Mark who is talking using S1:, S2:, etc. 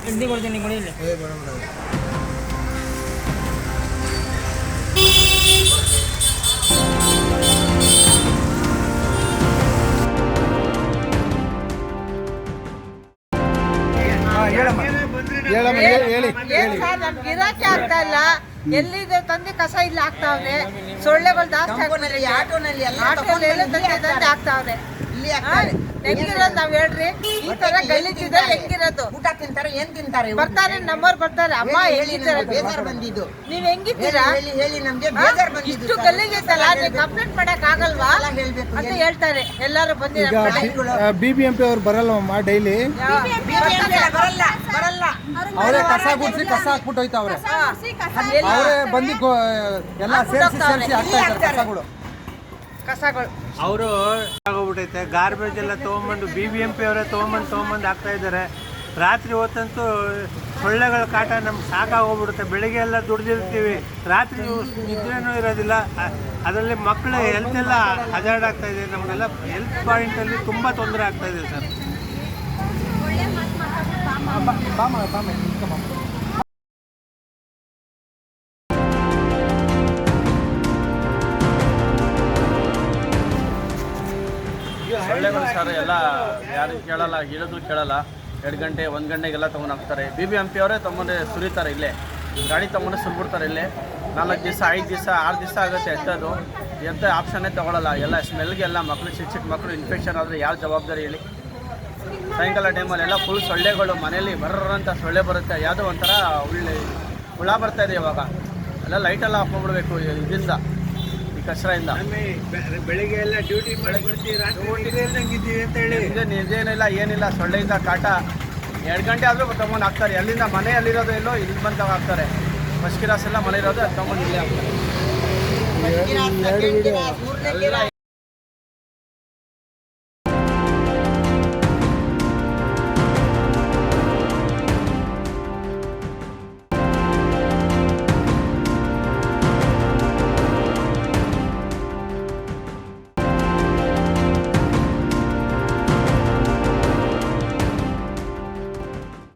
S1: ಎಣ್ಣೆ ಕೊಡ್ತೀನಿ ಕೊಡಿಲ್ಲ.
S2: ಗಿರಾಕಿ ಆಗ್ತಾ ಇಲ್ಲ. ಎಲ್ಲಿದೆ ತಂದೆ ಕಸ ಇಲ್ಲ ಆಗ್ತಾವ್ರೆ. ಸೊಳ್ಳೆಗಳು ಜಾಸ್ತಿ ಆಗ್ತಾವ್ರೆ. ಹೆಂಗಿರೋದು ನಾವ್ ಹೇಳ್ರಿ, ಈ ತರ ಗಲೀಜಿದೆ ಹೆಂಗಿರೋದು?
S3: ಊಟ ತಿಂತಾರೆ, ಏನ್ ತಿಂತಾರೆ?
S2: ಬರ್ತಾರೆ ನಮ್ಮವ್ರು ಬರ್ತಾರೆ, ಅಮ್ಮ ಹೆಂಗಿದ್ದಾರೆ,
S3: ಬೇಜಾರ್ ಬಂದಿದ್ದು.
S2: ನೀವ್ ಹೆಂಗಿದ್ದೀರಾ?
S3: ಹೇಳಿ ನಮ್ಗೆ ಬೇಜಾರ್ ಬಂದಿದ್ದು.
S2: ಇಷ್ಟು ಗಲೀಜಿತ್ತಲ್ಲ, ನೀವು ಕಂಪ್ಲೇಂಟ್ ಮಾಡಕ್ ಆಗಲ್ವಾ ಅಂತ ಹೇಳ್ತಾರೆ ಎಲ್ಲಾರು ಬಂದಿದ್ದಾರೆ.
S4: BBMP ಅವ್ರು ಬರಲ್ವಮ್ಮ ಡೈಲಿ?
S3: ಬರಲ್ಲ.
S4: ಅವರೇ ಕಸ ಗುಡ್ಸಿ ಕಸ ಹಾಕ್ಬಿಟ್ಟು ಹೋಯ್ತಾವ್ರೆ. ಅವರೇ ಬಂದು ಎಲ್ಲ ಸೇರಿಸಿ ಹಾಕ್ತಾ ಇದ್ದಾರೆ
S2: ಕಸಗಳು.
S5: ಅವರು ಆಗೋಗ್ಬಿಟ್ಟೈತೆ. ಗಾರ್ಬೇಜ್ ಎಲ್ಲ ತೊಗೊಂಬಂದು BBMP ಅವರೇ ತೊಗೊಂಬಂದು ಹಾಕ್ತಾ ಇದ್ದಾರೆ. ರಾತ್ರಿ ಹೊತ್ತಂತೂ ಸೊಳ್ಳೆಗಳ ಕಾಟ ನಮ್ಗೆ ಸಾಕಾಗೋಗ್ಬಿಡುತ್ತೆ. ಬೆಳಿಗ್ಗೆ ಎಲ್ಲ ದುಡ್ದಿರ್ತೀವಿ, ರಾತ್ರಿ ನಿದ್ರೆನೂ ಇರೋದಿಲ್ಲ. ಅದರಲ್ಲಿ ಮಕ್ಕಳ ಹೆಲ್ತ್ ಎಲ್ಲ ಹಜಾರ್ಡ್ ಆಗ್ತಾ ಇದೆ. ನಮಗೆಲ್ಲ ಹೆಲ್ತ್ ಪಾಯಿಂಟಲ್ಲಿ ತುಂಬ ತೊಂದರೆ ಆಗ್ತಾ ಇದೆ ಸರ್.
S6: ಸೊಳ್ಳೆಗಳು ಸರ್ ಎಲ್ಲ ಯಾರು ಕೇಳಲ್ಲ, ಹೇಳಿದ್ರು ಕೇಳಲ್ಲ. 2 ಗಂಟೆ 1 ಗಂಟೆಗೆಲ್ಲ ತೊಗೊಂಡು ಹಾಕ್ತಾರೆ. BBMP ಅವರೇ ತೊಗೊಂಡು ಸುರಿತಾರೆ. ಇಲ್ಲೇ ಗಾಡಿ ತೊಗೊಂಡು ಸುರಿಬಿಡ್ತಾರೆ. ಇಲ್ಲೇ 4 ದಿವಸ 5 ದಿವಸ 6 ದಿವಸ ಆಗುತ್ತೆ ಎತ್ತೋದು. ಎಂಥ ಆಪ್ಷನ್ನೇ ತೊಗೊಳ್ಳಲ್ಲ. ಎಲ್ಲ ಸ್ಮೆಲ್ಗೆಲ್ಲ ಮಕ್ಕಳು ಚಿಕ್ಕ ಮಕ್ಕಳು ಇನ್ಫೆಕ್ಷನ್ ಆದರೆ ಯಾವ ಜವಾಬ್ದಾರಿ ಹೇಳಿ? ಸಾಯಂಕಾಲ ಟೈಮಲ್ಲಿ ಎಲ್ಲ ಫುಲ್ ಸೊಳ್ಳೆಗಳು ಮನೇಲಿ ಬರ್ರಂತ ಸೊಳ್ಳೆ ಬರುತ್ತೆ. ಯಾವುದೋ ಒಂಥರ ಹುಳ ಬರ್ತಾಯಿದೆ ಇವಾಗ. ಎಲ್ಲ ಲೈಟೆಲ್ಲ ಆಫ್ ಮಾಡಿಬಿಡ್ಬೇಕು ಇದರಿಂದ, ಈ ಕಚರಾಯಿಂದ.
S5: ಬೆಳಿಗ್ಗೆ ಎಲ್ಲ ಡ್ಯೂಟಿ ಮಾಡಿಬಿಡ್ತೀವಿ, ಅಂತ ಹೇಳಿ
S6: ಇದೇನಿಲ್ಲ ಏನಿಲ್ಲ. ಸೊಳ್ಳೆಯಿಂದ ಕಾಟ 2 ಗಂಟೆ ಆದರೂ ತೊಗೊಂಡು ಹಾಕ್ತಾರೆ. ಅಲ್ಲಿಂದ ಮನೆ ಅಲ್ಲಿರೋದು ಎಲ್ಲೋ ಇಲ್ಲಿ ಬಂದಾಗ ಹಾಕ್ತಾರೆ. ಫಸ್ಟ್ ಕ್ಲಾಸ್ ಎಲ್ಲ ಮನೆ ಇರೋದು ತೊಗೊಂಡು ಇಲ್ಲೇ ಹಾಕ್ತಾರೆ.